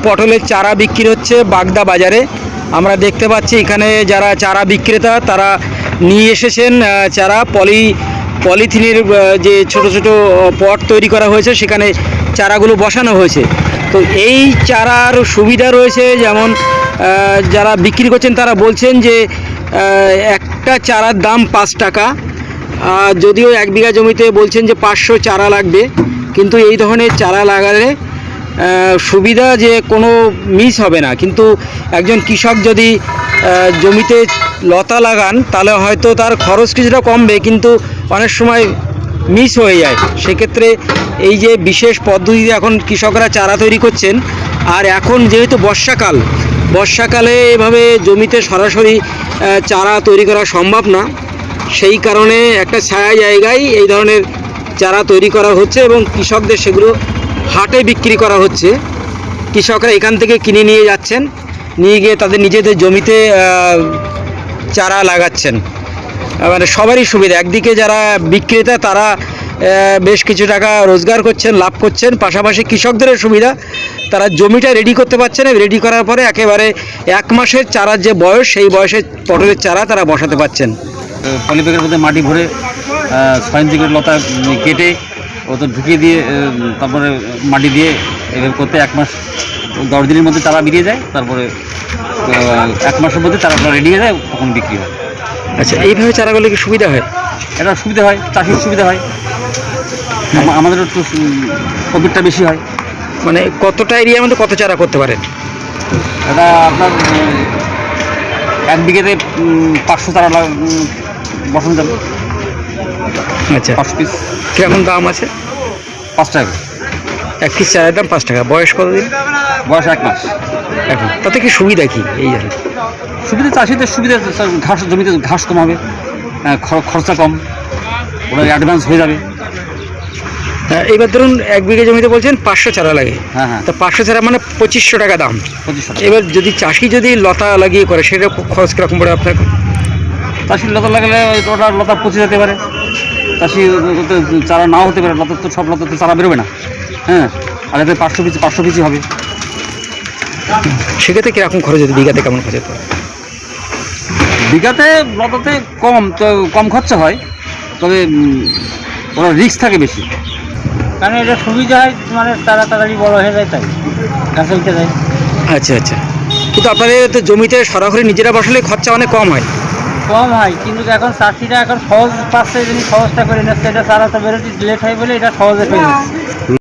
পটলের চারা বিক্রি হচ্ছে বাগদা বাজারে। আমরা দেখতে পাচ্ছি এখানে যারা চারা বিক্রেতা তারা নিয়ে এসেছেন চারা পলিথিনের যে ছোট ছোট পট তৈরি করা হয়েছে সেখানে চারাগুলো বসানো হয়েছে। তো এই চারার সুবিধা রয়েছে, যেমন যারা বিক্রি করছেন তারা বলছেন যে একটা চারার দাম 5 টাকা, যদিও 1 বিঘা জমিতে বলছেন যে 500 চারা লাগবে। কিন্তু এই ধরনের চারা লাগালে সুবিধা যে কোনো মিস হবে না, কিন্তু একজন কৃষক যদি জমিতে লতা লাগান তাহলে হয়তো তার খরচ কিছুটা কমবে, কিন্তু অনেক সময় মিস হয়ে যায়। সেক্ষেত্রে এই যে বিশেষ পদ্ধতিতে এখন কৃষকরা চারা তৈরি করছেন। আর এখন যেহেতু বর্ষাকালে এভাবে জমিতে সরাসরি চারা তৈরি করা সম্ভব না, সেই কারণে একটা ছায়া জায়গায় এই ধরনের চারা তৈরি করা হচ্ছে এবং কৃষকদের সেগুলো হাটে বিক্রি করা হচ্ছে। কৃষকরা এখান থেকে কিনে নিয়ে যাচ্ছেন, নিয়ে গিয়ে তাদের নিজেদের জমিতে চারা লাগাচ্ছেন। মানে সবারই সুবিধা, একদিকে যারা বিক্রেতা তারা বেশ কিছু টাকা রোজগার করছেন, লাভ করছেন, পাশাপাশি কৃষকদের সুবিধা, তারা জমিটা রেডি করতে পারছেন। রেডি করার পরে একেবারে 1 মাসের চারার যে বয়স সেই বয়সে পটলের চারা তারা বসাতে পারছেন। পলিব্যাগের মধ্যে মাটি ভরে 6 ইঞ্চি করে লতা কেটে ওটা ঢুকিয়ে দিয়ে তারপরে মাটি দিয়ে এভাবে করতে 1 মাস 10 দিনের মধ্যে চারা বেরিয়ে যায়। তারপরে 1 মাসের মধ্যে চারাগুলো রেডি হয়ে যায়, তখন বিক্রি হয়। আচ্ছা, এইভাবে চারাগুলো কি সুবিধা হয়? এটা সুবিধা হয়, চাষির সুবিধা হয়, আমাদের একটু প্রফিটটা বেশি হয়। মানে কতটা এরিয়ার মধ্যে কত চারা করতে পারেন? এটা আপনার 1 বিঘাতে 500 চারা বসানো যাবে। আচ্ছা, 5 পিস। কীরকম দাম আছে? 5 টাকা। 1 পিস চারার দাম 5 টাকা। বয়স কতদিন? বয়স 1 মাস। এখন তাতে কি সুবিধা কি? এই জানেন সুবিধা, চাষিদের সুবিধা, ঘাস জমিতে ঘাস কম হবে, খরচা কম, ওরা অ্যাডভান্স হয়ে যাবে। এবার ধরুন 1 বিঘা জমিতে বলছেন 500 চারা লাগে। হ্যাঁ হ্যাঁ, তো 500 চারা মানে 2500 টাকা দাম। 2500 টাকা। এবার যদি চাষি যদি লতা লাগিয়ে করে সেটা খরচ কীরকম পড়ে আপনার? চাষির লতা লাগালে ওটা লতা পচে যেতে পারে, চাষি চারা নাও হতে পারে, লতা তো সব লতা তো চারা বেরোবে না। হ্যাঁ, আর এতে 500 পিসি হবে। সেক্ষেত্রে কীরকম খরচ হতো? বিঘাতে কেমন খরচ হতো? বিঘাতে লতাতে কম খরচা হয়, তবে ওরা রিস্ক থাকে বেশি। কারণ এটা সুবিধা হয়, মানে তাড়াতাড়ি বড় হয়ে যায়, তাই গাছে উঠে যায়। আচ্ছা আচ্ছা, কিন্তু আপনাদের তো জমিতে সরাসরি নিজেরা বসালে খরচা অনেক কম হয়। কম হয়, কিন্তু এখন চাষিরা এখন সহজ পাচ্ছে, যিনি সহজটা করে নিচ্ছে। এটা চারা তো বেরোতে লেট হয় বলে এটা সহজে পেয়ে যাচ্ছে।